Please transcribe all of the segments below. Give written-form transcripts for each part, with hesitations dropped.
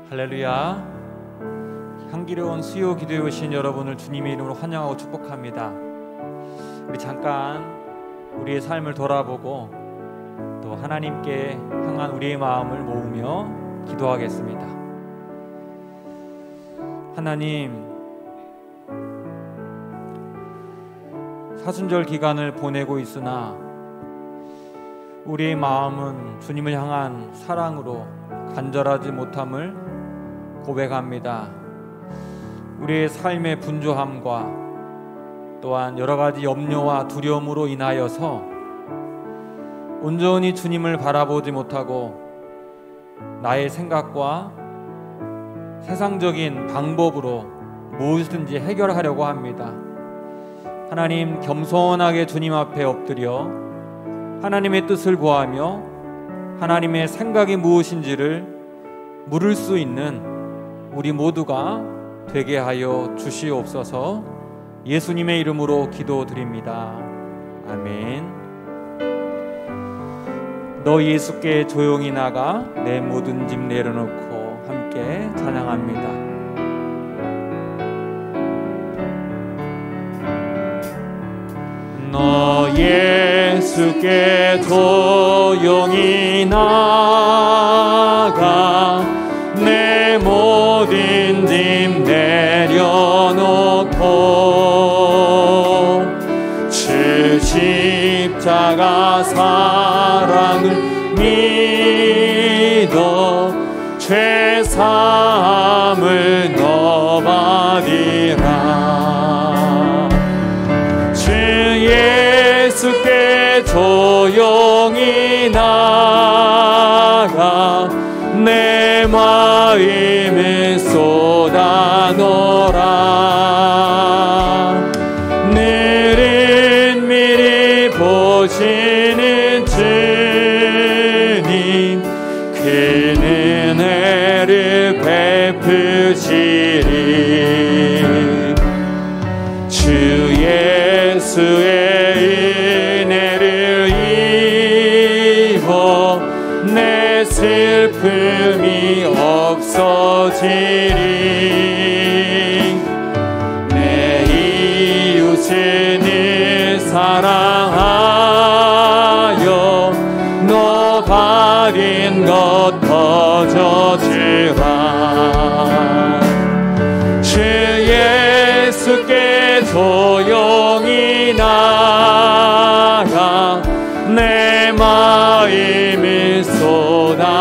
할렐루야. 향기로운 수요 기도에 오신 여러분을 주님의 이름으로 환영하고 축복합니다. 우리 잠깐 우리의 삶을 돌아보고 또 하나님께 향한 우리의 마음을 모으며 기도하겠습니다. 하나님, 사순절 기간을 보내고 있으나 우리의 마음은 주님을 향한 사랑으로 간절하지 못함을 고백합니다. 우리의 삶의 분주함과 또한 여러 가지 염려와 두려움으로 인하여서 온전히 주님을 바라보지 못하고 나의 생각과 세상적인 방법으로 무엇이든지 해결하려고 합니다. 하나님, 겸손하게 주님 앞에 엎드려 하나님의 뜻을 구하며 하나님의 생각이 무엇인지를 물을 수 있는 우리 모두가 되게 하여 주시옵소서. 예수님의 이름으로 기도드립니다. 아멘. 너 예수께 조용히 나가 내 모든 짐 내려놓고 함께 찬양합니다. 너 예수께 조용히 나가 내 모든 짐 내려놓고 주 십자가 사랑을 믿어 죄 사함을 너 받으라. 주 예수께 조용히 나가 내 마음을 쏟아놓으라. 늘은 미리 보시는 주님, 그 은혜를 베푸시리. 주 예수의 은혜를 입어 내 슬픔이 없어지리. 내 이웃을 사랑하여 너 받은 것 거저주라. 주 예수께 조용히 나가 내 마음을 쏟아놓으라.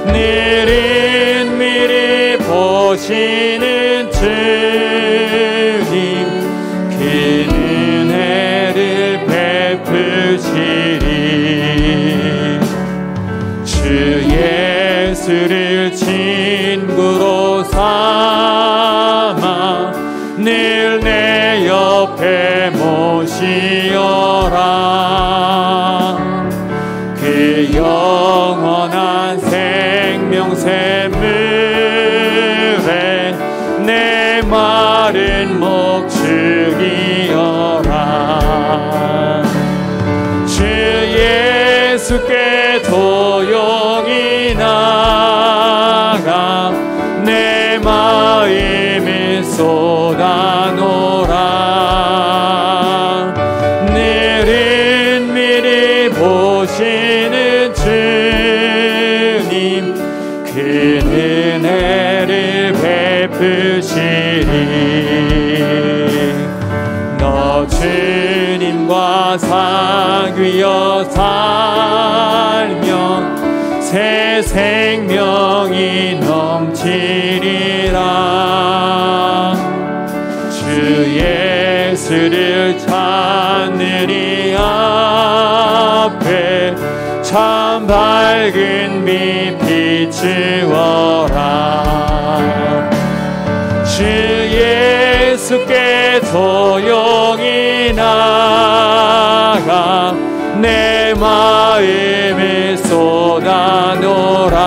늘은 미리 보시는 주님, 그 은혜를 베푸시리. 주 예수를 친구로 삼아 늘 내 옆에 모시어라. 그 영원한 생명샘물에 내 마른 목 죽이어라. 주 예수께 조용히 나가 내 마음을 쏟아놓으라. 늘은 미리 보시는 주님, 그 은혜를 베푸시리. 너 주님과 사귀어 살면 새 생명이 넘치리라. 주 예수를 찾는 이 앞에 참 밝은 빛 비추어라. 주 예수께 조용히 나가 내 마음을 쏟아놓으라.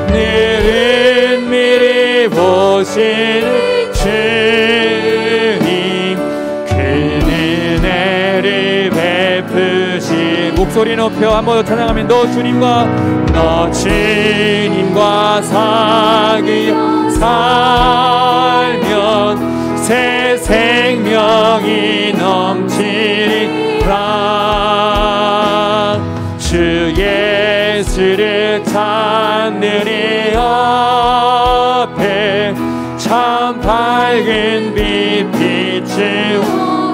늘은 미리 보시는 주님, 그 은혜를 베푸시 우리 목소리 높여 한 번 더 찬양하면 너 주님과 사귀어 살면 새 생명이 넘치리라. 주 예수를 찾는 이 앞에 참 밝은 빛 비추어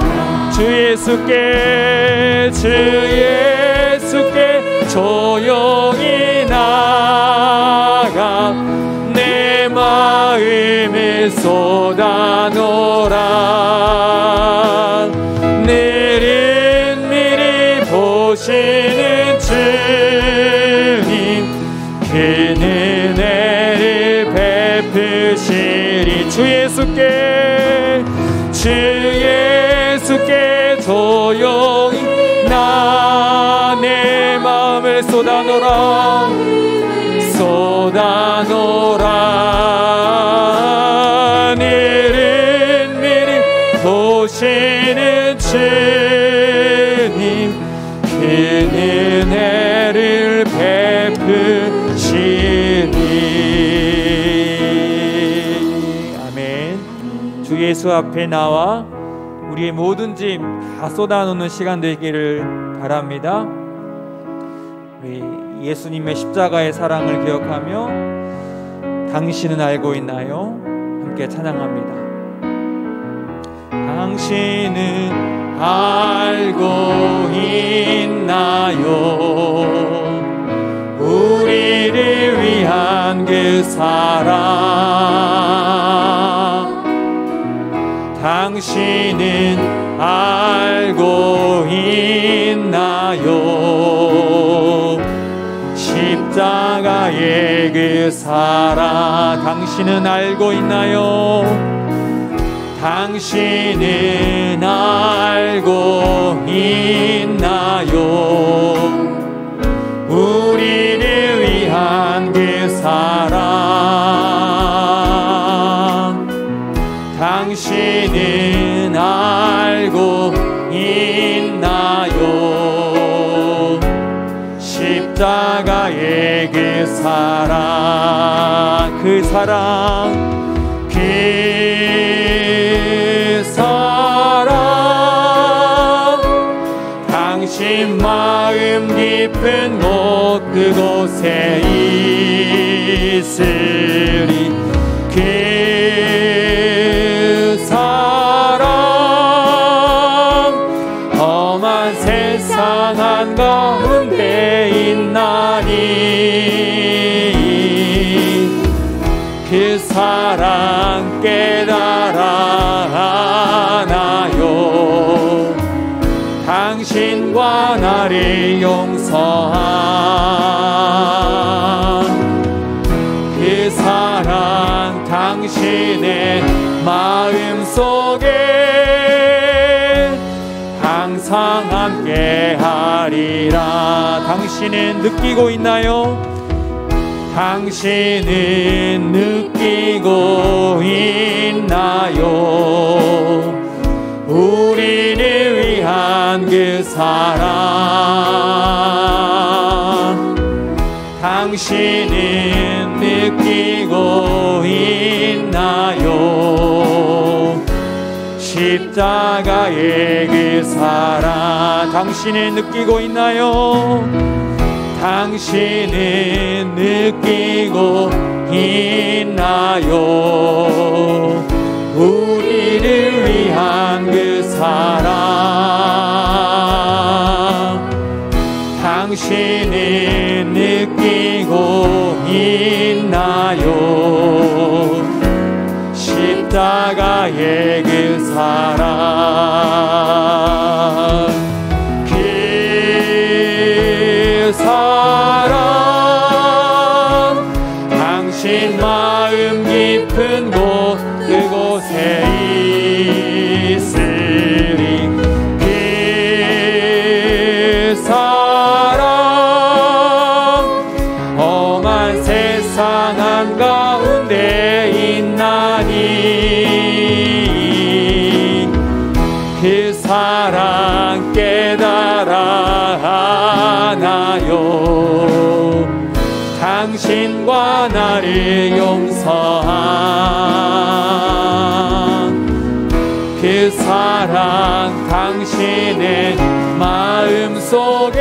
주 예수께 조용히 나가 내 마음을 쏟아놓으라. 내일미리 보시는 주님 그 은혜를 베푸시리. 주 예수께 조용히 나 내 마음을 쏟아놓으라. 내일미리 보시는 주님 그 은혜를 베푸시리. 아멘. 주 예수 앞에 나와 우리의 모든 짐 다 쏟아놓는 시간 되기를 바랍니다. 우리 예수님의 십자가의 사랑을 기억하며 당신은 알고 있나요? 함께 찬양합니다. 당신은 알고 있나요? 우리를 위한 그 사랑. 당신은 알고 있나요? 십자가의 그 사랑. 당신은 알고 있나요? 당신은 알고 있나요? 우리를 위한 그 사랑. 당신은 알고 있나요? 십자가의 그 사랑. 그 사랑 당신 마음 깊은 곳 그곳에 있으리. 그 사랑 험한 세상 한가운데 있나니 그 사랑 깨달아나요? 당신과 나를 용서한 그 사랑 당신의 마음속에 항상 함께하리라. 당신은 느끼고 있나요? 당신은 느끼고 있나요? 우리를 위한 그 사랑. 당신은 느끼고 있나요? 십자가의 그 사랑. 당신은 느끼고 있나요? 당신은 느끼고 있나요? 우리를 위한 그 사랑. 당신은 느끼고 있나요? 십자가의 그 사랑. 그 사랑 당신 마음 깊은 곳 그곳에 있으리. 그 사랑 험한 세상 한가운데 있나니 그 사랑 하나요 당신과 나를 용서한 그 사랑 당신의 마음속에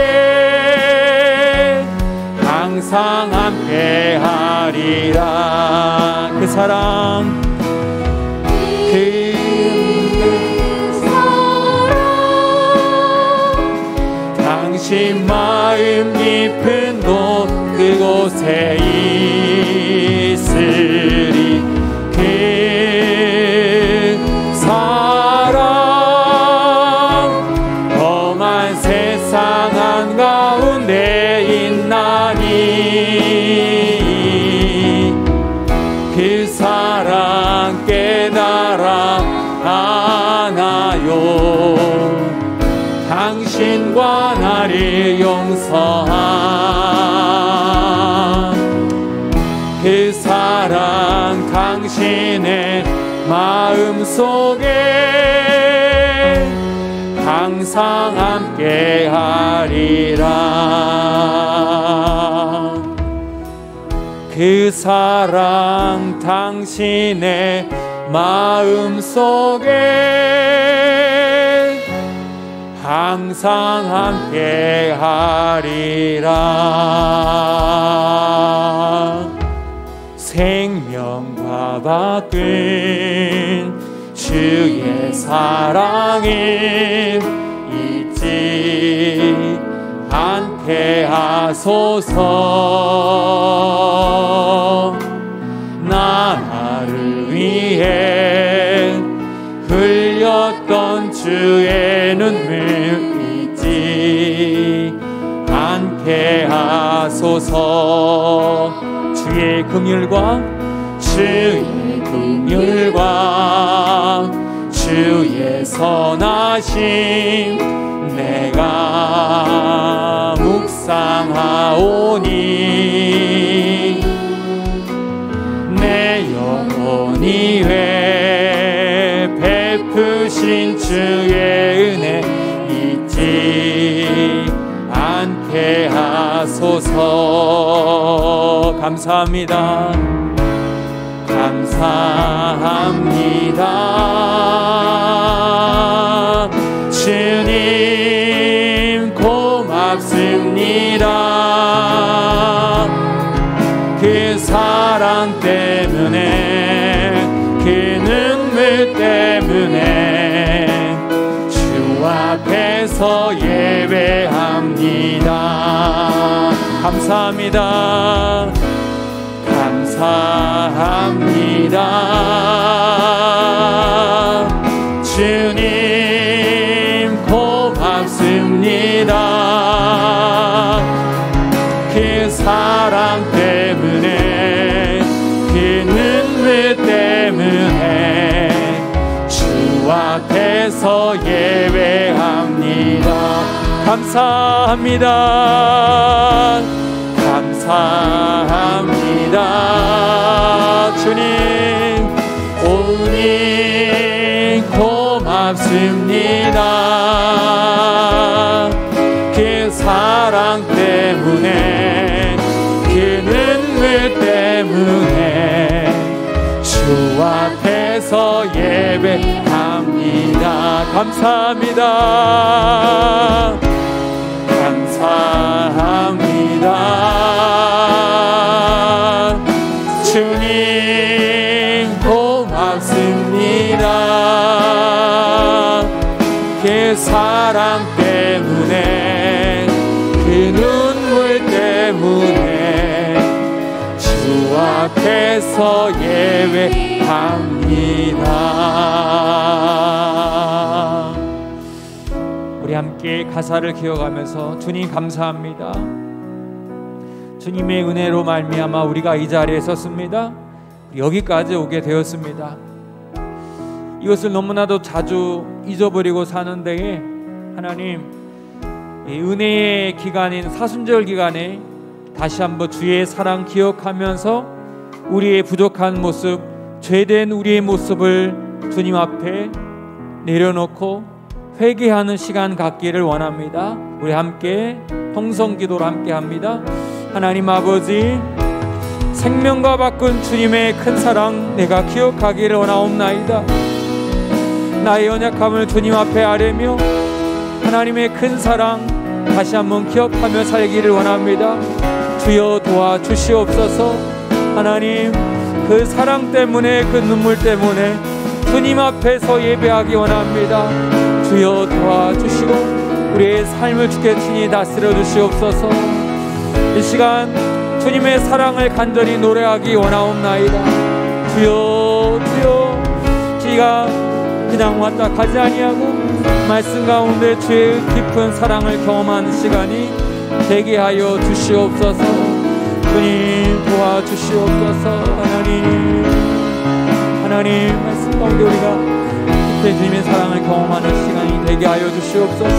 항상 함께하리라. 그 사랑 당신 마음 깊은 곳 그곳에 있으리. 그 사랑 험한 세상 한가운데 있나니 그 사랑 깨달아 하나요 당신과 나를 용서한 그 사랑 당신의 마음속에 항상 함께하리라. 그 사랑 당신의 마음속에 항상 함께하리라. 생명과 바꾼 주의 사랑을 잊지 않게 하소서. 나를 위해 흘렸던 주의 눈물 잊지 않게 하소서. 주의 긍휼과 주의 선하심 내가 묵상하오니 내 영혼이 왜 베푸신 주의 은혜 잊지 않게 하소서. 감사합니다. 감사합니다. 주님 고맙습니다. 그 사랑 때문에 그 눈물 때문에 주 앞에서 예배합니다. 감사합니다. 감사합니다. 주님 고맙습니다. 그 사랑 때문에 그 눈물 때문에 주 앞에서 예배합니다. 감사합니다. 감사합니다. 주님 고맙습니다. 그 사랑 때문에 그 눈물 때문에 주 앞에서 예배합니다. 감사합니다. 감사합니다. 주님 고맙습니다. 그 사랑 때문에 그 눈물 때문에 주 앞에서 예배합니다. 우리 함께 가사를 기억하면서 주님 감사합니다. 주님의 은혜로 말미암아 우리가 이 자리에 섰습니다. 여기까지 오게 되었습니다. 이것을 너무나도 자주 잊어버리고 사는 데에 하나님 이 은혜의 기간인 사순절 기간에 다시 한번 주의 사랑 기억하면서 우리의 부족한 모습, 죄된 우리의 모습을 주님 앞에 내려놓고 회개하는 시간 갖기를 원합니다. 우리 함께 통성기도로 함께 합니다. 하나님 아버지, 생명과 바꾼 주님의 큰 사랑 내가 기억하기를 원하옵나이다. 나의 연약함을 주님 앞에 아뢰며 하나님의 큰 사랑 다시 한번 기억하며 살기를 원합니다. 주여 도와주시옵소서. 하나님, 그 사랑 때문에, 그 눈물 때문에 주님 앞에서 예배하기 원합니다. 주여 도와주시고 우리의 삶을 주께 친히 다스려 주시옵소서. 이 시간 주님의 사랑을 간절히 노래하기 원하옵나이다. 주여 주여, 비가 그냥 왔다 가지 아니하고 말씀 가운데 주의 깊은 사랑을 경험하는 시간이 되게 하여 주시옵소서. 주님 도와주시옵소서. 하나님 말씀 가운데 우리가 깊은 주님의 사랑을 경험하는 시간이 되게 하여 주시옵소서.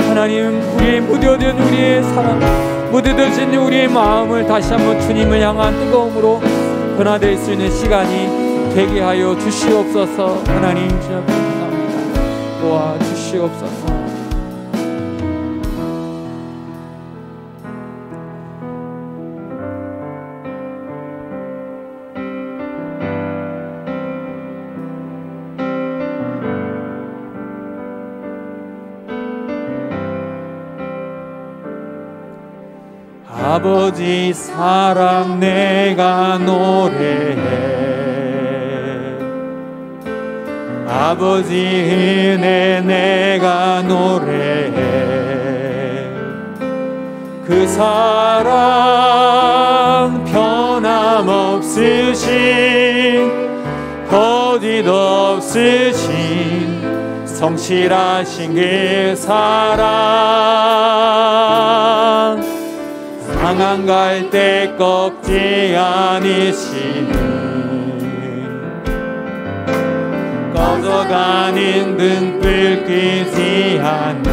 하나님, 우리의 무뎌진 우리의 사랑, 무뎌진 우리의 마음을 다시 한번 주님을 향한 뜨거움으로 변화될 수 있는 시간이 되게 하여 주시옵소서. 하나님 주 앞에 감사합니다. 도와주시옵소서. 아버지 사랑 내가 노래해, 아버지 은혜 내가 노래해. 그 사랑 변함없으신, 거짓없으신 성실하신 그 사랑, 상한 갈 때 꺾지 않으시는, 꺼져가는 등불 끄지 않는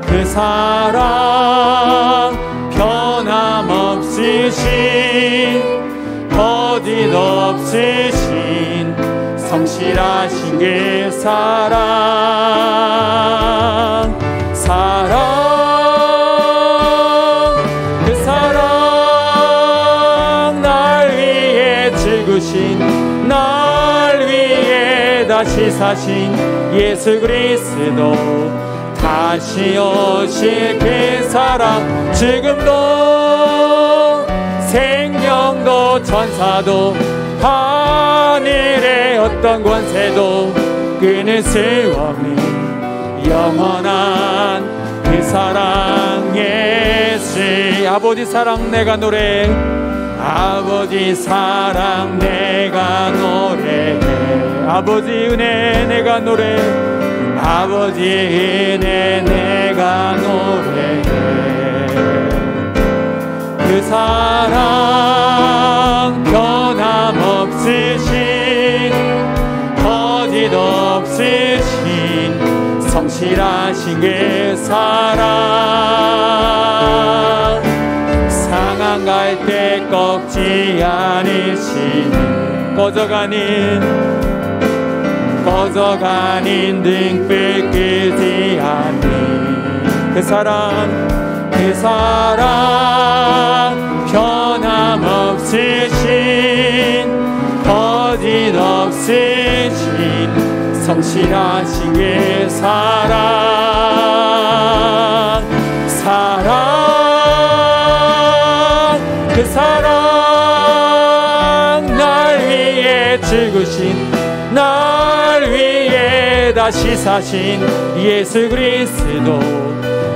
그 사랑 변함없으신, 거짓없으신 성실하신 그 사랑, 날 위해 다시 사신 예수 그리스도, 다시 오실 그 사랑, 지금도 생명도 천사도 하늘의 어떤 권세도 끊을 수 없는 영원한 그 사랑 예수. 아버지 사랑 내가 노래해, 아버지 사랑 내가 노래해, 아버지 은혜 내가 노래해, 아버지 은혜 내가 노래해. 그 사랑 변함없으신, 거짓없으신 성실하신 그 사랑, 상한 갈 때 꺾지 않으시는, 꺼져가는 등불 끄지 않는 그 사랑, 그 사랑 변함없으신, 거짓없으신 성실하신 그 사랑, 그 사랑 날 위해 죽으신, 날 위해 다시 사신 예수 그리스도,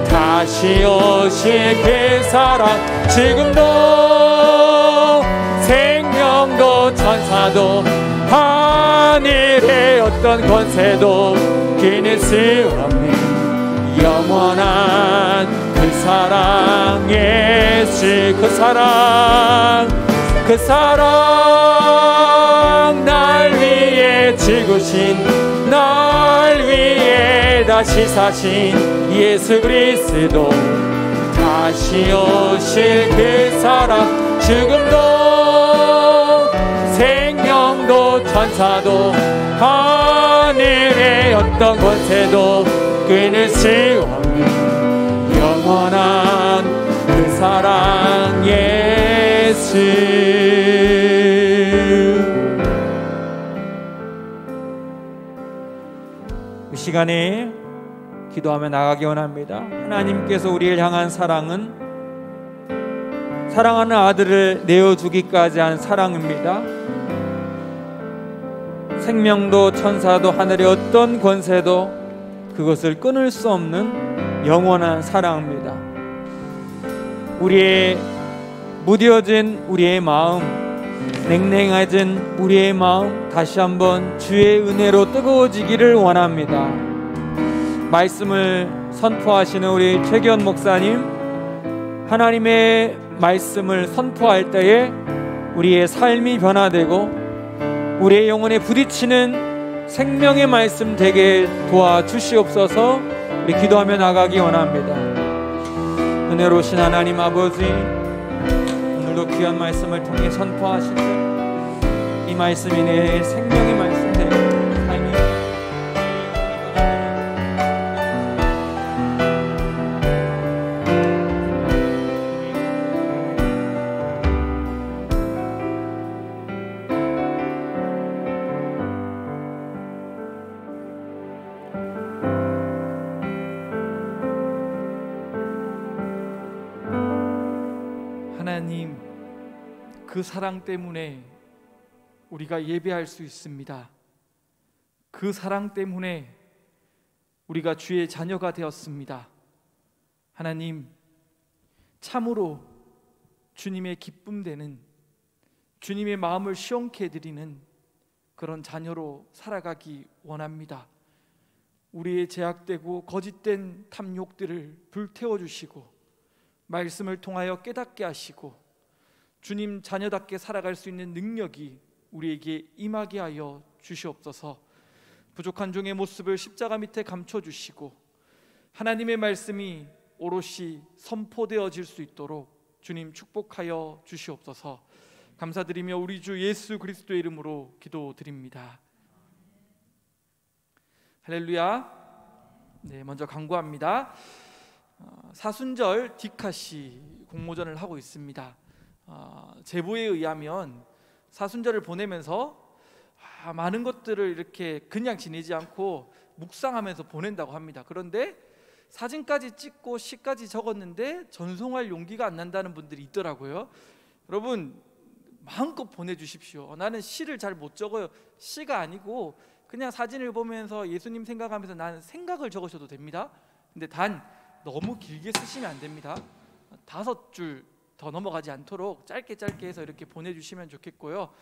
다시 오실 그 사랑, 지금도 생명도 천사도 하늘의 어떤 권세도 끊을 수 없는 영원한 그 사랑 예수. 그 사랑 날 위해 죽으신, 날 위해 다시 사신 예수 그리스도, 다시 오실 그 사랑, 지금도 생명 생명도 천사도 하늘의 어떤 권세도 끊을 수 없는 영원한 그 사랑 예수. 이 시간에 기도하며 나가기 원합니다. 하나님께서 우리를 향한 사랑은 사랑하는 아들을 내어주기까지 한 사랑입니다. 생명도 천사도 하늘의 어떤 권세도 그것을 끊을 수 없는 영원한 사랑입니다. 우리의 무뎌진 우리의 마음, 냉랭해진 우리의 마음 다시 한번 주의 은혜로 뜨거워지기를 원합니다. 말씀을 선포하시는 우리 최기현 목사님, 하나님의 말씀을 선포할 때에 우리의 삶이 변화되고 우리의 영혼에 부딪히는 생명의 말씀 되게 도와주시옵소서. 우리 기도하며 나가기 원합니다. 은혜로우신 하나님 아버지, 오늘도 귀한 말씀을 통해 선포하실 때 이 말씀이 내 생명의 말씀 되게 삶이 하나님, 그 사랑 때문에 우리가 예배할 수 있습니다. 그 사랑 때문에 우리가 주의 자녀가 되었습니다. 하나님, 참으로 주님의 기쁨 되는, 주님의 마음을 시원케 해드리는 그런 자녀로 살아가기 원합니다. 우리의 제약되고 거짓된 탐욕들을 불태워 주시고 말씀을 통하여 깨닫게 하시고 주님 자녀답게 살아갈 수 있는 능력이 우리에게 임하게 하여 주시옵소서. 부족한 종의 모습을 십자가 밑에 감춰주시고 하나님의 말씀이 오롯이 선포되어질 수 있도록 주님 축복하여 주시옵소서. 감사드리며 우리 주 예수 그리스도의 이름으로 기도드립니다. 할렐루야. 네, 먼저 간구합니다. 사순절 디카시 공모전을 하고 있습니다. 제보에 의하면 사순절을 보내면서 많은 것들을 이렇게 그냥 지내지 않고 묵상하면서 보낸다고 합니다. 그런데 사진까지 찍고 시까지 적었는데 전송할 용기가 안 난다는 분들이 있더라고요. 여러분, 마음껏 보내주십시오. 나는 시를 잘 못 적어요. 시가 아니고 그냥 사진을 보면서 예수님 생각하면서 나는 생각을 적으셔도 됩니다. 근데 단 너무 길게 쓰시면 안 됩니다. 5줄 더 넘어가지 않도록 짧게 해서 이렇게 보내주시면 좋겠고요.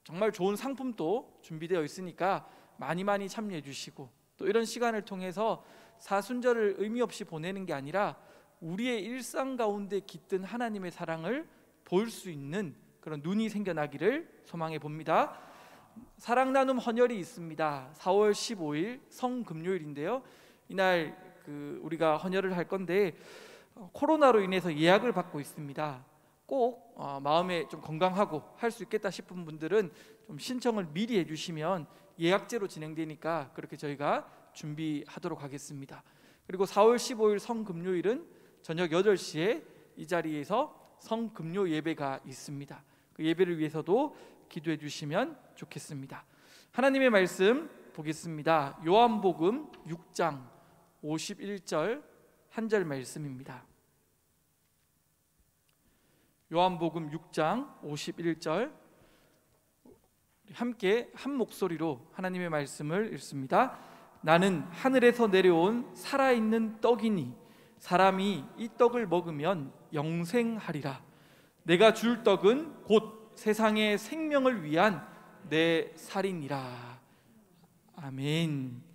정말 좋은 상품도 준비되어 있으니까 많이 참여해 주시고, 또 이런 시간을 통해서 사순절을 의미 없이 보내는 게 아니라 우리의 일상 가운데 깃든 하나님의 사랑을 볼 수 있는 그런 눈이 생겨나기를 소망해 봅니다. 사랑 나눔 헌혈이 있습니다. 4월 15일 성금요일인데요. 이날 우리가 헌혈을 할 건데 코로나로 인해서 예약을 받고 있습니다. 꼭 마음에 좀 건강하고 할 수 있겠다 싶은 분들은 좀 신청을 미리 해주시면 예약제로 진행되니까 그렇게 저희가 준비하도록 하겠습니다. 그리고 4월 15일 성금요일은 저녁 8시에 이 자리에서 성금요 예배가 있습니다. 그 예배를 위해서도 기도해 주시면 좋겠습니다. 하나님의 말씀 보겠습니다. 요한복음 6장 51절 한 절 말씀입니다. 요한복음 6장 51절 함께 한 목소리로 하나님의 말씀을 읽습니다. 나는 하늘에서 내려온 살아있는 떡이니 사람이 이 떡을 먹으면 영생하리라. 내가 줄 떡은 곧 세상의 생명을 위한 내 살이니라. 아멘.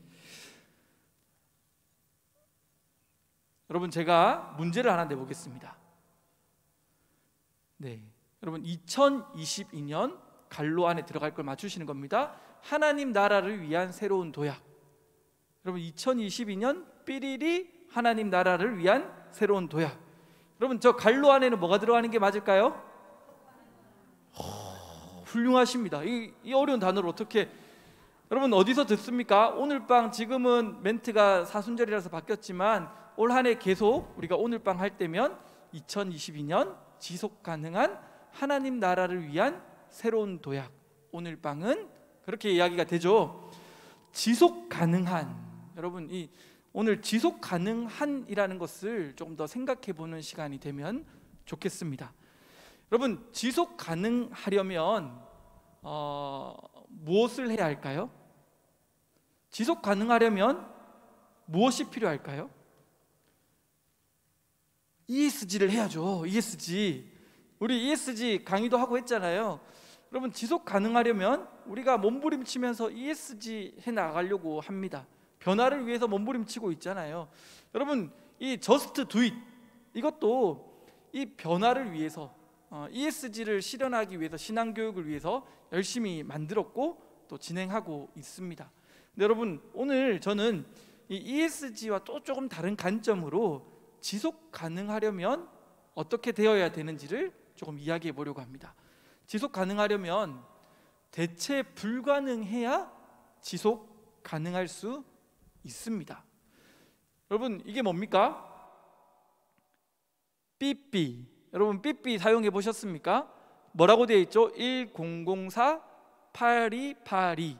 여러분, 제가 문제를 하나 내보겠습니다. 네, 여러분 2022년 갈로 안에 들어갈 걸 맞추시는 겁니다. 하나님 나라를 위한 새로운 도약. 여러분 2022년 삐리리 하나님 나라를 위한 새로운 도약. 여러분 저 갈로 안에는 뭐가 들어가는 게 맞을까요? 훌륭하십니다. 이 어려운 단어를 어떻게 여러분 어디서 듣습니까? 오늘 밤 지금은 멘트가 사순절이라서 바뀌었지만 올 한 해 계속 우리가 오늘 밤 할 때면 2022년 지속 가능한 하나님 나라를 위한 새로운 도약, 오늘 밤은 그렇게 이야기가 되죠. 지속 가능한, 여러분 이 오늘 지속 가능한이라는 것을 조금 더 생각해 보는 시간이 되면 좋겠습니다. 여러분 지속 가능하려면 무엇을 해야 할까요? 지속 가능하려면 무엇이 필요할까요? ESG를 해야죠. ESG. 우리 ESG 강의도 하고 했잖아요. 여러분 지속 가능하려면 우리가 몸부림치면서 ESG 해 나가려고 합니다. 변화를 위해서 몸부림치고 있잖아요. 여러분 이 Just Do It 이것도 이 변화를 위해서 ESG를 실현하기 위해서 신앙교육을 위해서 열심히 만들었고 또 진행하고 있습니다. 근데 여러분 오늘 저는 이 ESG와 또 조금 다른 관점으로 지속 가능하려면 어떻게 되어야 되는지를 조금 이야기해 보려고 합니다. 지속 가능하려면 대체 불가능해야 지속 가능할 수 있습니다. 여러분 이게 뭡니까? 삐삐. 여러분 삐삐 사용해 보셨습니까? 뭐라고 되어 있죠? 1004-8282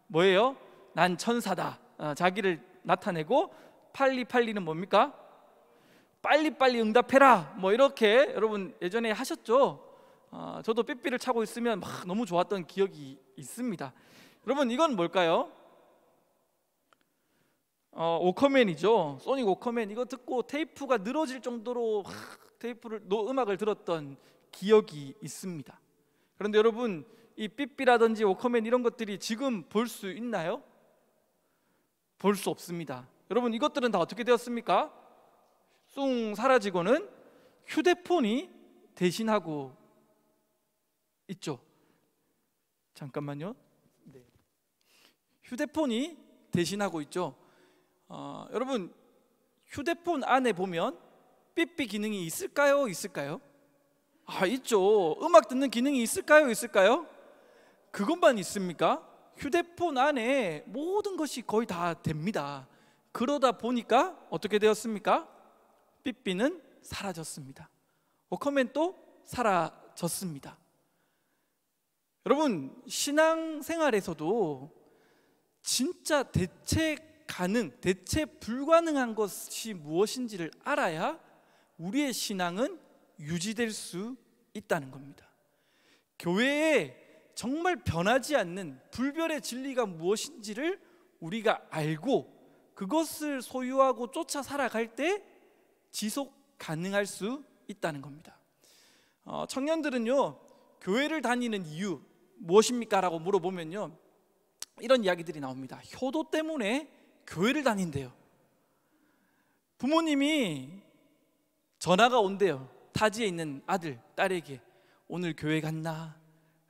뭐예요? 난 천사다. 자기를 나타내고 8282는 뭡니까? 빨리빨리 응답해라. 뭐 이렇게 여러분 예전에 하셨죠? 저도 삐삐를 차고 있으면 막 너무 좋았던 기억이 있습니다. 여러분 이건 뭘까요? 워커맨이죠. 소닉 워커맨. 이거 듣고 테이프가 늘어질 정도로 음악을 들었던 기억이 있습니다. 그런데 여러분 이 삐삐라든지 워커맨 이런 것들이 지금 볼 수 있나요? 볼 수 없습니다. 여러분 이것들은 다 어떻게 되었습니까? 쑥 사라지고는 휴대폰이 대신하고 있죠. 잠깐만요. 네. 휴대폰이 대신하고 있죠. 여러분 휴대폰 안에 보면 삐삐 기능이 있을까요? 있을까요? 있죠. 음악 듣는 기능이 있을까요? 있을까요? 그것만 있습니까? 휴대폰 안에 모든 것이 거의 다 됩니다. 그러다 보니까 어떻게 되었습니까? 삐삐는 사라졌습니다. 워커맨도 사라졌습니다. 여러분 신앙생활에서도 진짜 대체 불가능한 것이 무엇인지를 알아야 우리의 신앙은 유지될 수 있다는 겁니다. 교회에 정말 변하지 않는 불변의 진리가 무엇인지를 우리가 알고 그것을 소유하고 쫓아 살아갈 때 지속 가능할 수 있다는 겁니다. 청년들은요 교회를 다니는 이유 무엇입니까? 라고 물어보면요 이런 이야기들이 나옵니다. 효도 때문에 교회를 다닌대요. 부모님이 전화가 온대요. 타지에 있는 아들, 딸에게 오늘 교회 갔나?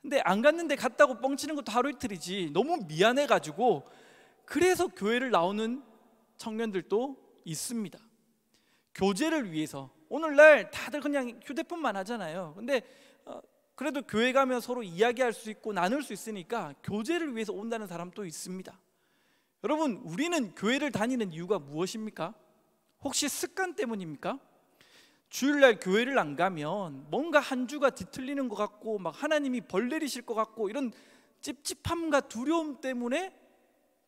근데 안 갔는데 갔다고 뻥치는 것도 하루 이틀이지 너무 미안해가지고 그래서 교회를 나오는 청년들도 있습니다. 교제를 위해서 오늘날 다들 그냥 휴대폰만 하잖아요. 근데 그래도 교회 가면 서로 이야기할 수 있고 나눌 수 있으니까 교제를 위해서 온다는 사람도 있습니다. 여러분 우리는 교회를 다니는 이유가 무엇입니까? 혹시 습관 때문입니까? 주일날 교회를 안 가면 뭔가 한 주가 뒤틀리는 것 같고 막 하나님이 벌 내리실 것 같고 이런 찝찝함과 두려움 때문에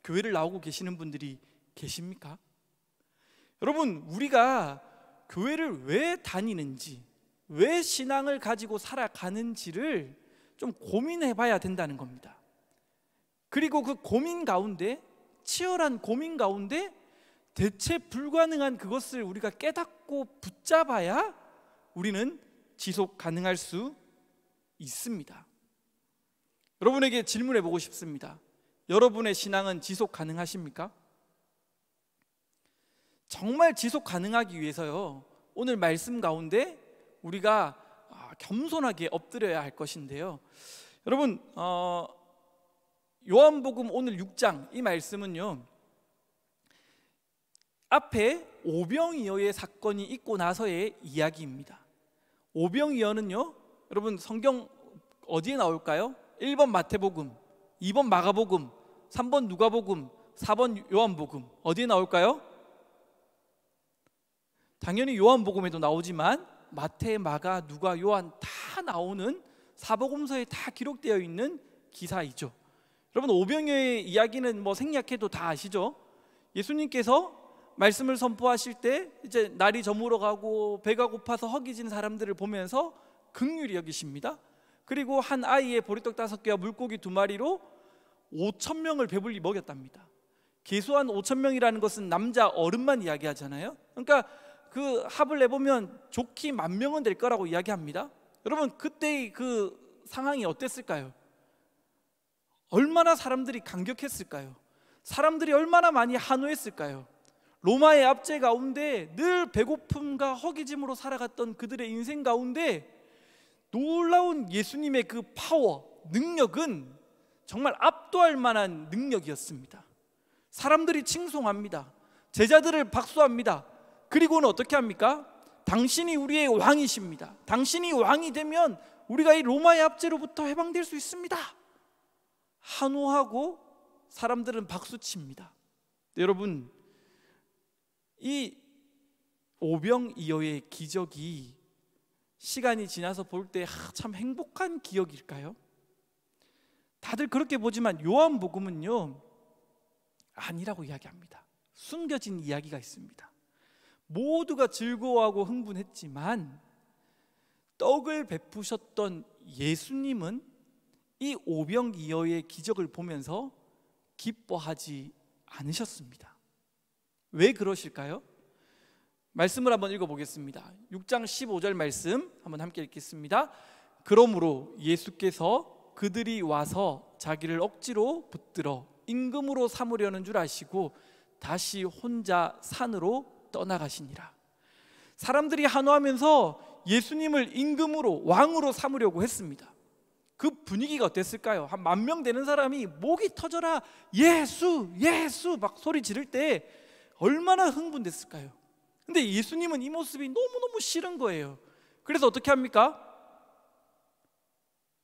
교회를 나오고 계시는 분들이 계십니까? 여러분 우리가 교회를 왜 다니는지 왜 신앙을 가지고 살아가는지를 좀 고민해 봐야 된다는 겁니다. 그리고 그 고민 가운데 치열한 고민 가운데 대체 불가능한 그것을 우리가 깨닫고 붙잡아야 우리는 지속 가능할 수 있습니다. 여러분에게 질문해 보고 싶습니다. 여러분의 신앙은 지속 가능하십니까? 정말 지속 가능하기 위해서요 오늘 말씀 가운데 우리가 겸손하게 엎드려야 할 것인데요 여러분 요한복음 오늘 6장 이 말씀은요 앞에 오병이어의 사건이 있고 나서의 이야기입니다. 오병이어는요 여러분 성경 어디에 나올까요? 1번 마태복음, 2번 마가복음, 3번 누가복음, 4번 요한복음. 어디에 나올까요? 당연히 요한복음에도 나오지만 마태, 마가, 누가, 요한 다 나오는 사복음서에 다 기록되어 있는 기사이죠. 여러분, 오병이어의 이야기는 뭐 생략해도 다 아시죠? 예수님께서 말씀을 선포하실 때 이제 날이 저물어 가고 배가 고파서 허기진 사람들을 보면서 긍휼히 여기십니다. 그리고 한 아이의 보리떡 5개와 물고기 2마리로 5,000명을 배불리 먹였답니다. 계수한 5,000명이라는 것은 남자 어른만 이야기하잖아요. 그러니까 그 합을 내보면 좋게 10,000명은 될 거라고 이야기합니다. 여러분, 그때의 그 상황이 어땠을까요? 얼마나 사람들이 감격했을까요? 사람들이 얼마나 많이 한호했을까요? 로마의 압제 가운데 늘 배고픔과 허기짐으로 살아갔던 그들의 인생 가운데 놀라운 예수님의 그 파워, 능력은 정말 압도할 만한 능력이었습니다. 사람들이 칭송합니다. 제자들을 박수합니다. 그리고는 어떻게 합니까? 당신이 우리의 왕이십니다. 당신이 왕이 되면 우리가 이 로마의 압제로부터 해방될 수 있습니다. 한호하고 사람들은 박수칩니다. 여러분, 이 오병이어의 기적이 시간이 지나서 볼 때 참 행복한 기억일까요? 다들 그렇게 보지만 요한복음은요, 아니라고 이야기합니다. 숨겨진 이야기가 있습니다. 모두가 즐거워하고 흥분했지만 떡을 베푸셨던 예수님은 이 오병이어의 기적을 보면서 기뻐하지 않으셨습니다. 왜 그러실까요? 말씀을 한번 읽어보겠습니다. 6장 15절 말씀 한번 함께 읽겠습니다. 그러므로 예수께서 그들이 와서 자기를 억지로 붙들어 임금으로 삼으려는 줄 아시고 다시 혼자 산으로 떠나가시니라. 사람들이 한호하면서 예수님을 임금으로, 왕으로 삼으려고 했습니다. 그 분위기가 어땠을까요? 한 10,000명 되는 사람이 목이 터져라 예수 예수 막 소리 지를 때 얼마나 흥분됐을까요? 근데 예수님은 이 모습이 너무너무 싫은 거예요. 그래서 어떻게 합니까?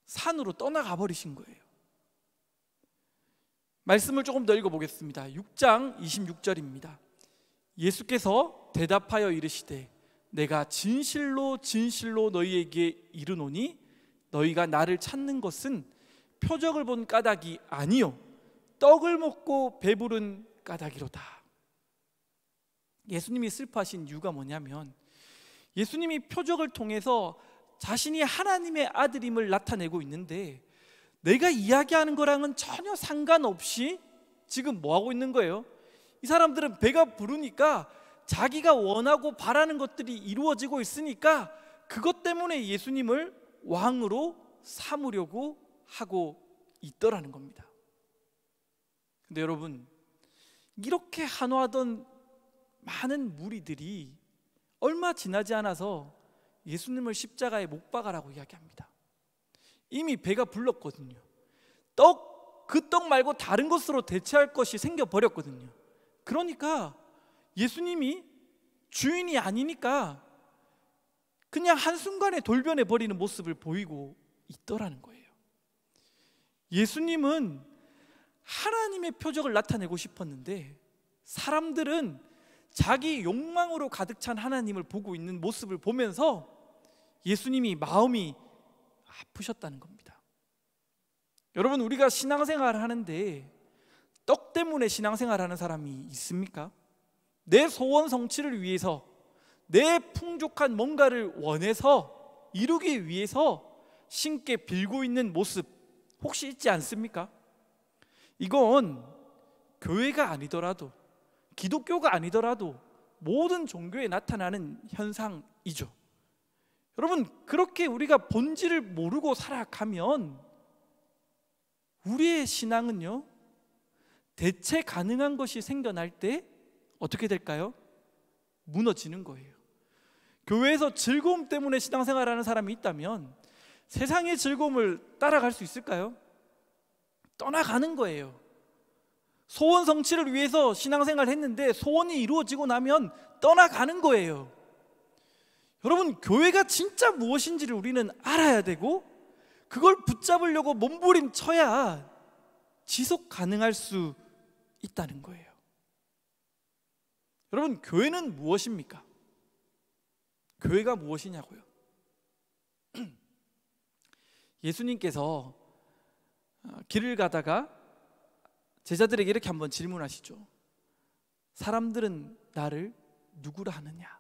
산으로 떠나가 버리신 거예요. 말씀을 조금 더 읽어보겠습니다. 6장 26절입니다. 예수께서 대답하여 이르시되 내가 진실로 진실로 너희에게 이르노니 너희가 나를 찾는 것은 표적을 본 까닭이 아니요 떡을 먹고 배부른 까닭이로다. 예수님이 슬퍼하신 이유가 뭐냐면 예수님이 표적을 통해서 자신이 하나님의 아들임을 나타내고 있는데 내가 이야기하는 거랑은 전혀 상관없이 지금 뭐하고 있는 거예요? 이 사람들은 배가 부르니까 자기가 원하고 바라는 것들이 이루어지고 있으니까 그것 때문에 예수님을 왕으로 삼으려고 하고 있더라는 겁니다. 근데 여러분, 이렇게 한호하던 많은 무리들이 얼마 지나지 않아서 예수님을 십자가에 못 박아라고 이야기합니다. 이미 배가 불렀거든요. 그 떡 말고 다른 것으로 대체할 것이 생겨버렸거든요. 그러니까 예수님이 주인이 아니니까 그냥 한순간에 돌변해 버리는 모습을 보이고 있더라는 거예요. 예수님은 하나님의 표적을 나타내고 싶었는데 사람들은 자기 욕망으로 가득 찬 하나님을 보고 있는 모습을 보면서 예수님이 마음이 아프셨다는 겁니다. 여러분, 우리가 신앙생활을 하는데 떡 때문에 신앙생활하는 사람이 있습니까? 내 소원 성취를 위해서, 내 풍족한 뭔가를 원해서 이루기 위해서 신께 빌고 있는 모습 혹시 있지 않습니까? 이건 교회가 아니더라도, 기독교가 아니더라도 모든 종교에 나타나는 현상이죠. 여러분, 그렇게 우리가 본질을 모르고 살아가면 우리의 신앙은요, 대체 가능한 것이 생겨날 때 어떻게 될까요? 무너지는 거예요. 교회에서 즐거움 때문에 신앙생활하는 사람이 있다면 세상의 즐거움을 따라갈 수 있을까요? 떠나가는 거예요. 소원 성취를 위해서 신앙생활을 했는데 소원이 이루어지고 나면 떠나가는 거예요. 여러분, 교회가 진짜 무엇인지를 우리는 알아야 되고 그걸 붙잡으려고 몸부림쳐야 지속 가능할 수 있다는 거예요. 여러분, 교회는 무엇입니까? 교회가 무엇이냐고요? 예수님께서 길을 가다가 제자들에게 이렇게 한번 질문하시죠. 사람들은 나를 누구라 하느냐?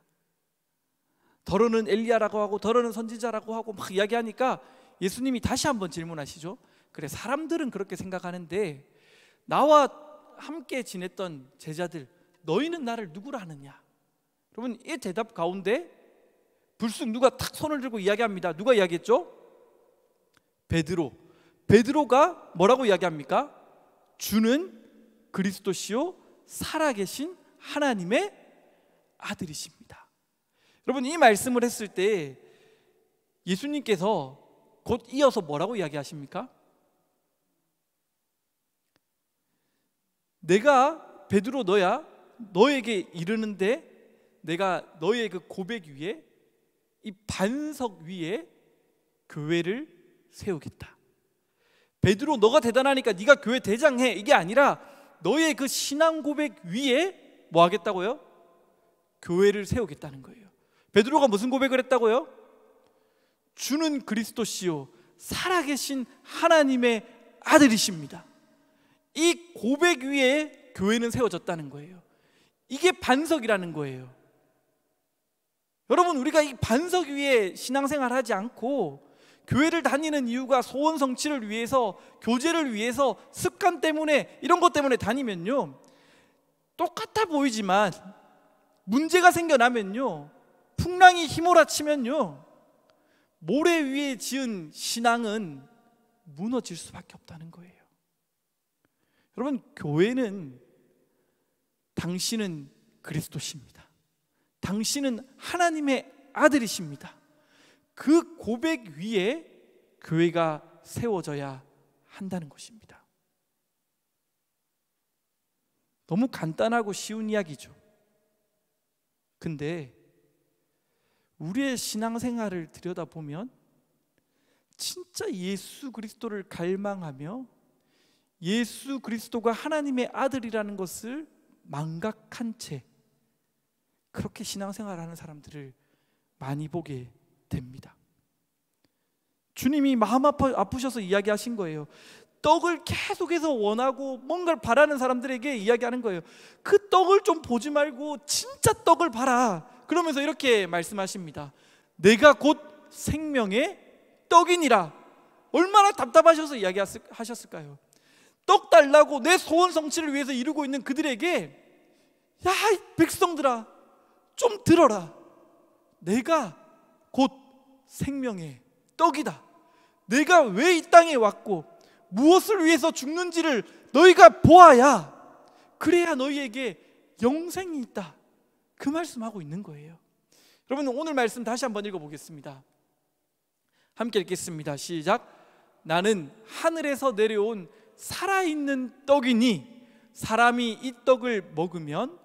더러는 엘리야라고 하고 더러는 선지자라고 하고 막 이야기하니까 예수님이 다시 한번 질문하시죠. 그래, 사람들은 그렇게 생각하는데 나와 함께 지냈던 제자들, 너희는 나를 누구라 하느냐? 여러분, 이 대답 가운데 불쑥 누가 탁 손을 들고 이야기합니다. 누가 이야기했죠? 베드로가 뭐라고 이야기합니까? 주는 그리스도시요 살아계신 하나님의 아들이십니다. 여러분, 이 말씀을 했을 때 예수님께서 곧 이어서 뭐라고 이야기하십니까? 내가 베드로 너에게 이르는데 내가 너의 그 고백 위에 이 반석 위에 교회를 세우겠다. 베드로, 너가 대단하니까 네가 교회 대장해, 이게 아니라 너의 그 신앙 고백 위에 뭐 하겠다고요? 교회를 세우겠다는 거예요. 베드로가 무슨 고백을 했다고요? 주는 그리스도시요 살아계신 하나님의 아들이십니다. 이 고백 위에 교회는 세워졌다는 거예요. 이게 반석이라는 거예요. 여러분, 우리가 이 반석 위에 신앙생활 하지 않고 교회를 다니는 이유가 소원 성취를 위해서, 교제를 위해서, 습관 때문에, 이런 것 때문에 다니면요, 똑같아 보이지만 문제가 생겨나면요, 풍랑이 휘몰아치면요, 모래 위에 지은 신앙은 무너질 수밖에 없다는 거예요. 여러분, 교회는 당신은 그리스도십니다. 당신은 하나님의 아들이십니다. 그 고백 위에 교회가 세워져야 한다는 것입니다. 너무 간단하고 쉬운 이야기죠. 근데 우리의 신앙생활을 들여다보면 진짜 예수 그리스도를 갈망하며 예수 그리스도가 하나님의 아들이라는 것을 망각한 채 그렇게 신앙생활하는 사람들을 많이 보게 됩니다. 주님이 마음 아프셔서 이야기하신 거예요. 떡을 계속해서 원하고 뭔가를 바라는 사람들에게 이야기하는 거예요. 그 떡을 좀 보지 말고 진짜 떡을 봐라. 그러면서 이렇게 말씀하십니다. 내가 곧 생명의 떡이니라. 얼마나 답답하셔서 이야기하셨을까요? 떡 달라고 내 소원 성취를 위해서 이루고 있는 그들에게, 야, 이 백성들아, 좀 들어라. 내가 곧 생명의 떡이다. 내가 왜 이 땅에 왔고 무엇을 위해서 죽는지를 너희가 보아야, 그래야 너희에게 영생이 있다. 그 말씀하고 있는 거예요. 여러분, 오늘 말씀 다시 한번 읽어보겠습니다. 함께 읽겠습니다. 시작. 나는 하늘에서 내려온 살아있는 떡이니 사람이 이 떡을 먹으면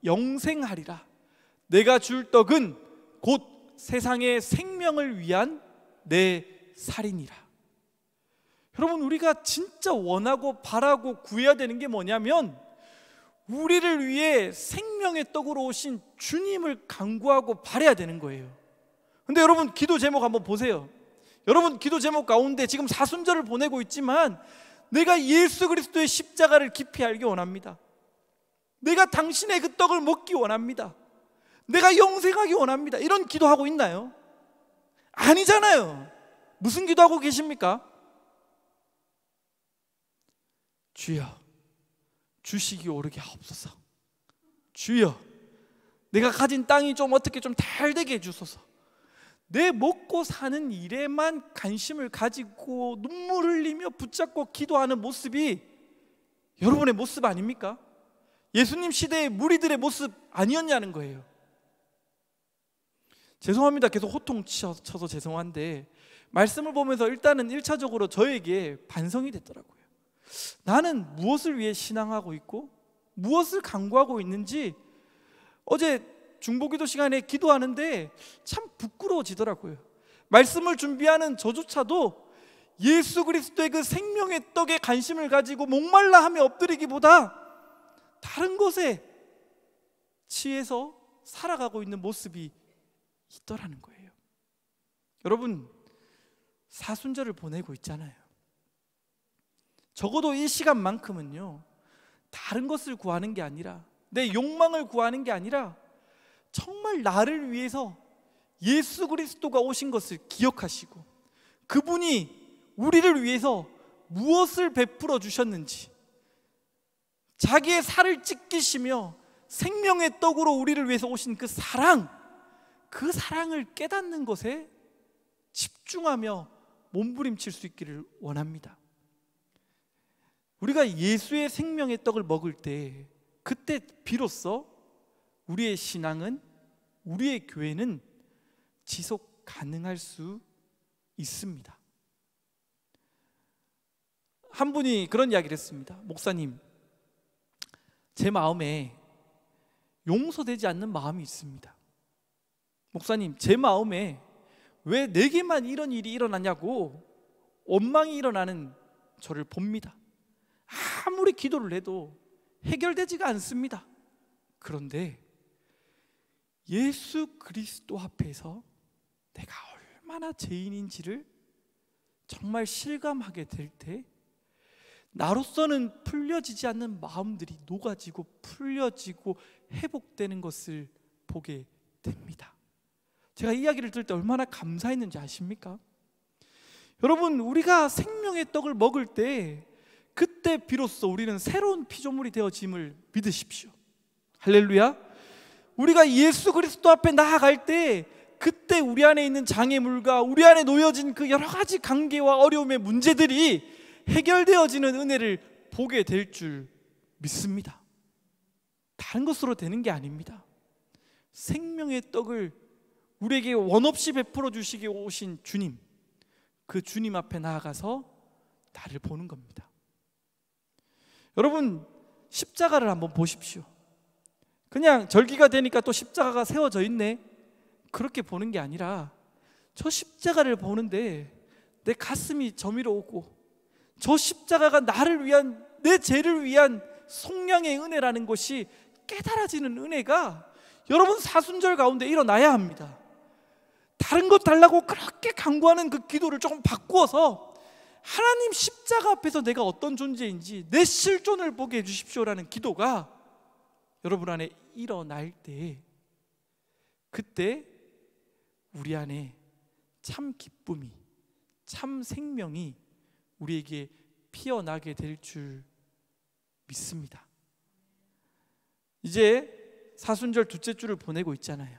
영생하리라. 내가 줄 떡은 곧 세상의 생명을 위한 내 살이니라. 여러분, 우리가 진짜 원하고 바라고 구해야 되는 게 뭐냐면 우리를 위해 생명의 떡으로 오신 주님을 간구하고 바라야 되는 거예요. 근데 여러분, 기도 제목 한번 보세요. 여러분, 기도 제목 가운데 지금 사순절을 보내고 있지만 내가 예수 그리스도의 십자가를 깊이 알기 원합니다. 내가 당신의 그 떡을 먹기 원합니다. 내가 영생하기 원합니다. 이런 기도하고 있나요? 아니잖아요. 무슨 기도하고 계십니까? 주여, 주식이 오르게 하옵소서. 주여, 내가 가진 땅이 좀 어떻게 좀 잘 되게 해주소서. 내 먹고 사는 일에만 관심을 가지고 눈물 흘리며 붙잡고 기도하는 모습이 여러분의 모습 아닙니까? 예수님 시대의 무리들의 모습 아니었냐는 거예요. 죄송합니다. 계속 호통 쳐서 죄송한데 말씀을 보면서 일단은 1차적으로 저에게 반성이 됐더라고요. 나는 무엇을 위해 신앙하고 있고 무엇을 간구하고 있는지 어제 중보기도 시간에 기도하는데 참 부끄러워지더라고요. 말씀을 준비하는 저조차도 예수 그리스도의 그 생명의 떡에 관심을 가지고 목말라 하며 엎드리기보다 다른 것에 취해서 살아가고 있는 모습이 있더라는 거예요. 여러분, 사순절을 보내고 있잖아요. 적어도 이 시간만큼은요, 다른 것을 구하는 게 아니라, 내 욕망을 구하는 게 아니라 정말 나를 위해서 예수 그리스도가 오신 것을 기억하시고, 그분이 우리를 위해서 무엇을 베풀어 주셨는지, 자기의 살을 찢기시며 생명의 떡으로 우리를 위해서 오신 그 사랑을 깨닫는 것에 집중하며 몸부림칠 수 있기를 원합니다. 우리가 예수의 생명의 떡을 먹을 때, 그때 비로소 우리의 신앙은, 우리의 교회는 지속 가능할 수 있습니다. 한 분이 그런 이야기를 했습니다. 목사님, 제 마음에 용서되지 않는 마음이 있습니다. 목사님, 제 마음에 왜 내게만 이런 일이 일어나냐고 원망이 일어나는 저를 봅니다. 아무리 기도를 해도 해결되지가 않습니다. 그런데 예수 그리스도 앞에서 내가 얼마나 죄인인지를 정말 실감하게 될 때, 나로서는 풀려지지 않는 마음들이 녹아지고 풀려지고 회복되는 것을 보게 됩니다. 제가 이 이야기를 들을 때 얼마나 감사했는지 아십니까? 여러분, 우리가 생명의 떡을 먹을 때, 그때 비로소 우리는 새로운 피조물이 되어짐을 믿으십시오. 할렐루야. 우리가 예수 그리스도 앞에 나아갈 때, 그때 우리 안에 있는 장애물과 우리 안에 놓여진 그 여러 가지 관계와 어려움의 문제들이 해결되어지는 은혜를 보게 될 줄 믿습니다. 다른 것으로 되는 게 아닙니다. 생명의 떡을 우리에게 원없이 베풀어 주시기 오신 주님, 그 주님 앞에 나아가서 나를 보는 겁니다. 여러분, 십자가를 한번 보십시오. 그냥 절기가 되니까 또 십자가가 세워져 있네, 그렇게 보는 게 아니라, 저 십자가를 보는데 내 가슴이 저미러 오고, 저 십자가가 나를 위한, 내 죄를 위한 속량의 은혜라는 것이 깨달아지는 은혜가 여러분 사순절 가운데 일어나야 합니다. 다른 것 달라고 그렇게 간구하는 그 기도를 조금 바꾸어서, 하나님, 십자가 앞에서 내가 어떤 존재인지 내 실존을 보게 해주십시오라는 기도가 여러분 안에 일어날 때, 그때 우리 안에 참 기쁨이, 참 생명이 우리에게 피어나게 될 줄 믿습니다. 이제 사순절 둘째 주를 보내고 있잖아요.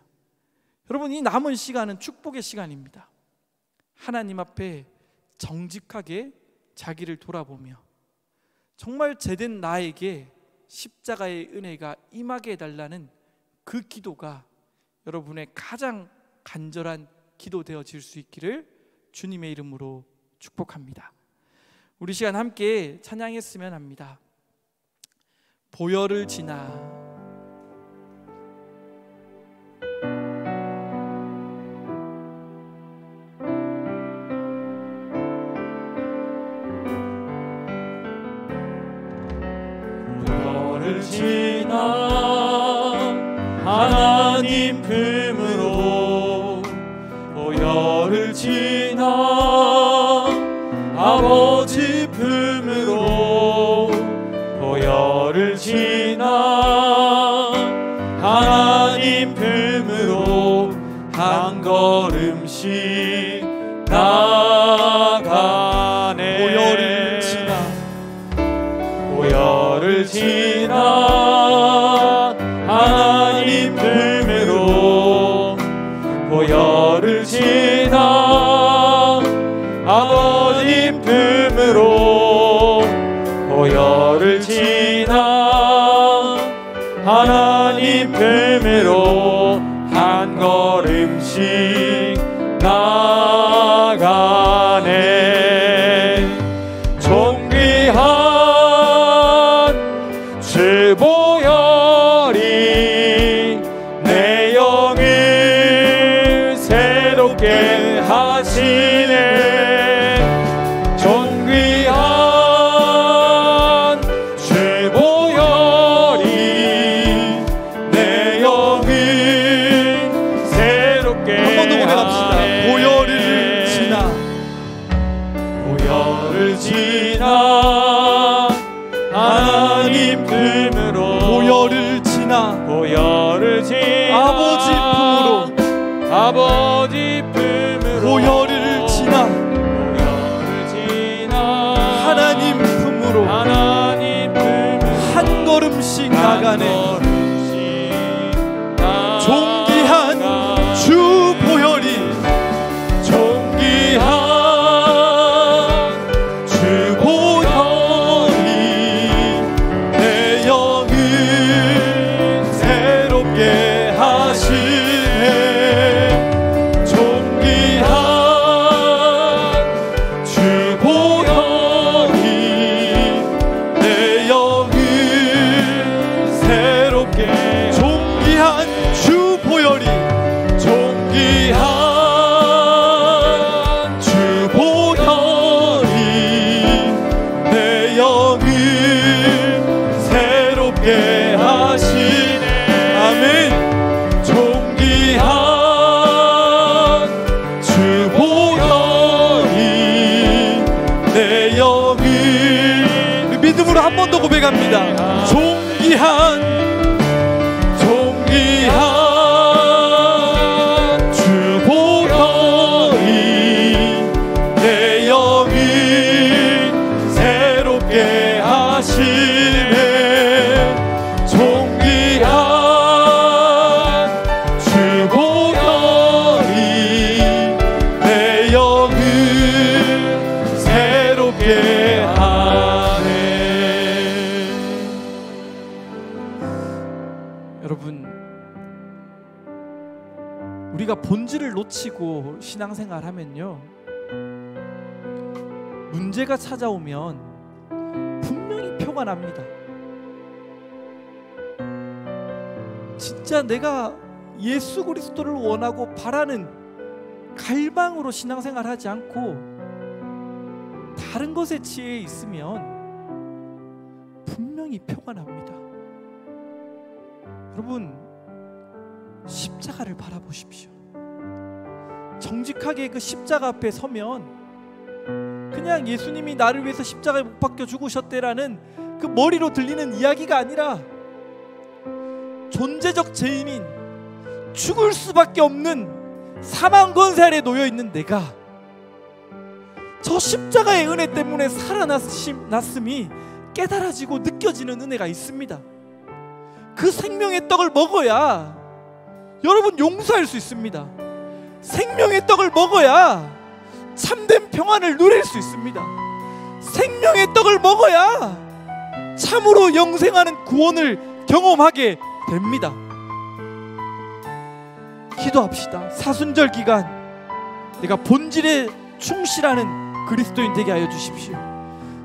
여러분, 이 남은 시간은 축복의 시간입니다. 하나님 앞에 정직하게 자기를 돌아보며 정말 제된 나에게 십자가의 은혜가 임하게 해달라는 그 기도가 여러분의 가장 간절한 기도 되어질 수 있기를 주님의 이름으로 축복합니다. 우리 시간 함께 찬양했으면 합니다. 보혈을 지나. 보혈을 지나 하나님 품으로, 보혈을 지나 아버지 품으로, 보혈을 지나 하나님 품으로 한 걸음씩 나가네. 보혈을 지나, 보혈을 지나 하나님 품으로, 보혈을 지나 아버지 품으로, 보혈을 지나 하나님 품으로 한 걸음씩 나가네. 존귀한 주 보혈이 내 영을 새롭게 하시네. 아버지 품으로 보혈을 지나 하나님 품으로 한 걸음씩 나가네. 존귀한 주 보혈이 존귀한 주 보혈이 내 영을 새롭게 하시네. 존귀한 주 보혈이 내 영을 새롭게 존귀한 주 보혈이 존귀한 주 보혈이 내 영을 새롭게 하시네. 아멘. 존귀한 주 보혈이 내 영을 믿음으로 한 번 더 고백합니다. 존귀한 주 보혈이 내 영을 새롭게 하시네. 존귀한 주 보혈이 내 영을 새롭게 하네. 여러분, 우리가 본질을 놓치고 신앙생활 하면요, 문제가 찾아오면 분명히 표가 납니다. 진짜 내가 예수 그리스도를 원하고 바라는 갈망으로 신앙생활 하지 않고 다른 것에 치에 있으면 분명히 표가 납니다. 여러분, 십자가를 바라보십시오. 정직하게 그 십자가 앞에 서면 그냥 예수님이 나를 위해서 십자가에 못 박혀 죽으셨대라는 그 머리로 들리는 이야기가 아니라 존재적 죄인인 죽을 수밖에 없는 사망 권세 아래 놓여있는 내가 저 십자가의 은혜 때문에 살아났음이 깨달아지고 느껴지는 은혜가 있습니다. 그 생명의 떡을 먹어야 여러분 용서할 수 있습니다. 생명의 떡을 먹어야 참된 평안을 누릴 수 있습니다. 생명의 떡을 먹어야 참으로 영생하는 구원을 경험하게 됩니다. 기도합시다. 사순절 기간 내가 본질에 충실하는 그리스도인 되게 하여 주십시오.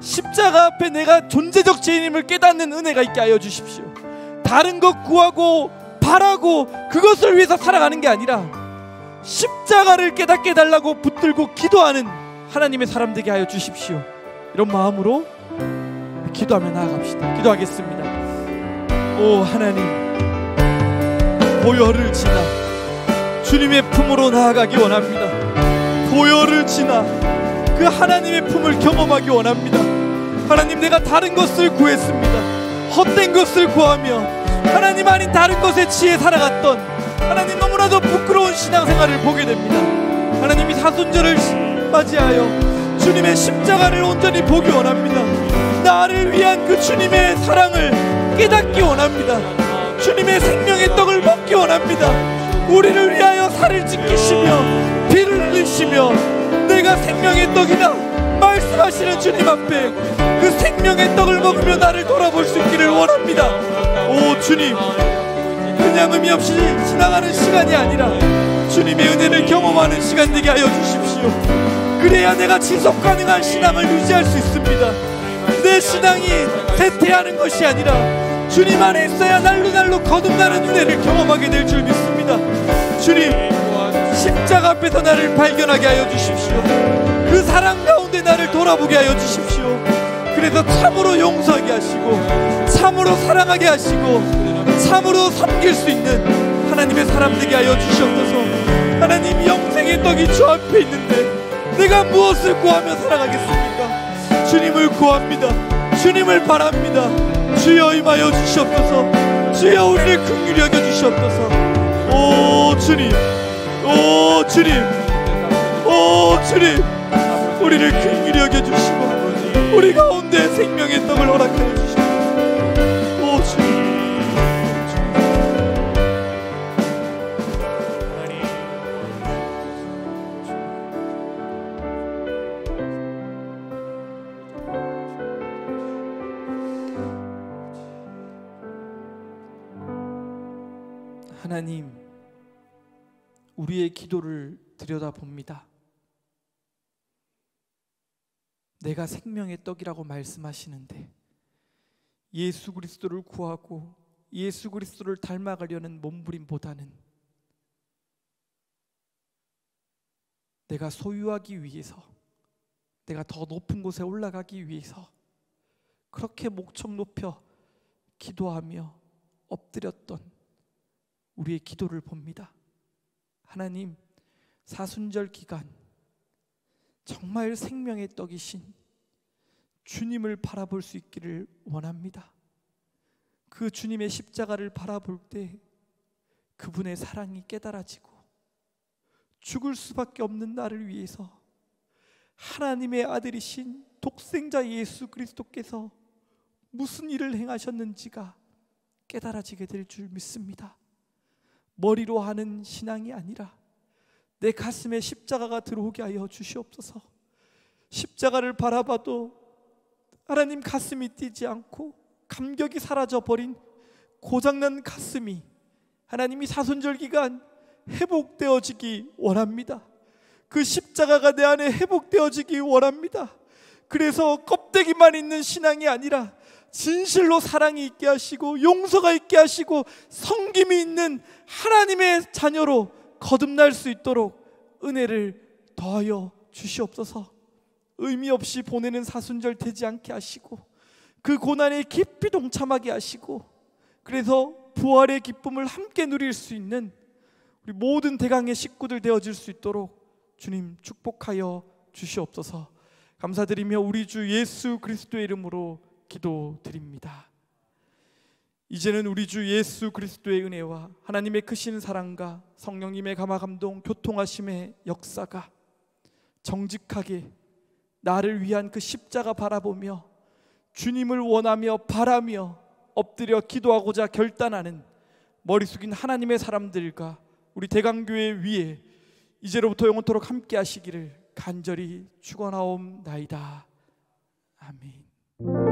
십자가 앞에 내가 존재적 죄인임을 깨닫는 은혜가 있게 하여 주십시오. 다른 것 구하고 바라고 그것을 위해서 살아가는 게 아니라 십자가를 깨닫게 해달라고 붙들고 기도하는 하나님의 사람 되게 하여 주십시오. 이런 마음으로 기도하며 나아갑시다. 기도하겠습니다. 오 하나님, 보혈을 지나 주님의 품으로 나아가기 원합니다. 보혈을 지나 그 하나님의 품을 경험하기 원합니다. 하나님, 내가 다른 것을 구했습니다. 헛된 것을 구하며 하나님 아닌 다른 것에 취해 살아갔던 하나님, 너무나도 부끄러운 신앙생활을 보게 됩니다. 하나님이 사순절을 맞이하여 주님의 십자가를 온전히 보기 원합니다. 나를 위한 그 주님의 사랑을 깨닫기 원합니다. 주님의 생명의 떡을 먹기 원합니다. 우리를 위하여 살을 찢기시며 피를 흘리시며 내가 생명의 떡이다 말씀하시는 주님 앞에 그 생명의 떡을 먹으며 나를 돌아볼 수 있기를 원합니다. 오 주님, 그냥 의미 없이 지나가는 시간이 아니라 주님의 은혜를 경험하는 시간 되게 하여 주십시오. 그래야 내가 지속 가능한 신앙을 유지할 수 있습니다. 내 신앙이 쇠퇴하는 것이 아니라 주님 안에 있어야 날로 거듭나는 은혜를 경험하게 될 줄 믿습니다. 주님, 십자가 앞에서 나를 발견하게 하여 주십시오. 그 사랑 가운데 나를 돌아보게 하여 주십시오. 그래서 참으로 용서하게 하시고 참으로 사랑하게 하시고 참으로 섬길 수 있는 하나님의 사람 되게 하여 주시옵소서. 하나님, 영생의 떡이 주 앞에 있는데 내가 무엇을 구하며 살아가겠습니까? 주님을 구합니다. 주님을 바랍니다. 주여 임하여 주시옵소서. 주여 우리를 긍휼히 여겨 주시옵소서. 오 주님, 오 주님, 주님, 우리를 긍휼히 여겨주시고 우리 가운데 생명의 떡을 허락하여 주시고 주님, 하나님, 우리의 기도를 들여다봅니다. 내가 생명의 떡이라고 말씀하시는데 예수 그리스도를 구하고 예수 그리스도를 닮아가려는 몸부림보다는 내가 소유하기 위해서, 내가 더 높은 곳에 올라가기 위해서 그렇게 목청 높여 기도하며 엎드렸던 우리의 기도를 봅니다. 하나님, 사순절 기간 정말 생명의 떡이신 주님을 바라볼 수 있기를 원합니다. 그 주님의 십자가를 바라볼 때 그분의 사랑이 깨달아지고 죽을 수밖에 없는 나를 위해서 하나님의 아들이신 독생자 예수 그리스도께서 무슨 일을 행하셨는지가 깨달아지게 될 줄 믿습니다. 머리로 하는 신앙이 아니라 내 가슴에 십자가가 들어오게 하여 주시옵소서. 십자가를 바라봐도 하나님 가슴이 뛰지 않고 감격이 사라져버린 고장난 가슴이 하나님이 사순절 기간 회복되어지기 원합니다. 그 십자가가 내 안에 회복되어지기 원합니다. 그래서 껍데기만 있는 신앙이 아니라 진실로 사랑이 있게 하시고 용서가 있게 하시고 섬김이 있는 하나님의 자녀로 거듭날 수 있도록 은혜를 더하여 주시옵소서. 의미 없이 보내는 사순절 되지 않게 하시고 그 고난에 깊이 동참하게 하시고 그래서 부활의 기쁨을 함께 누릴 수 있는 우리 모든 대강의 식구들 되어질 수 있도록 주님 축복하여 주시옵소서. 감사드리며 우리 주 예수 그리스도의 이름으로 기도드립니다. 이제는 우리 주 예수 그리스도의 은혜와 하나님의 크신 사랑과 성령님의 감화 감동 교통하심의 역사가 정직하게 나를 위한 그 십자가 바라보며 주님을 원하며 바라며 엎드려 기도하고자 결단하는 머리 숙인 하나님의 사람들과 우리 대강교회 위에 이제로부터 영원토록 함께 하시기를 간절히 축원하옵나이다. 아멘.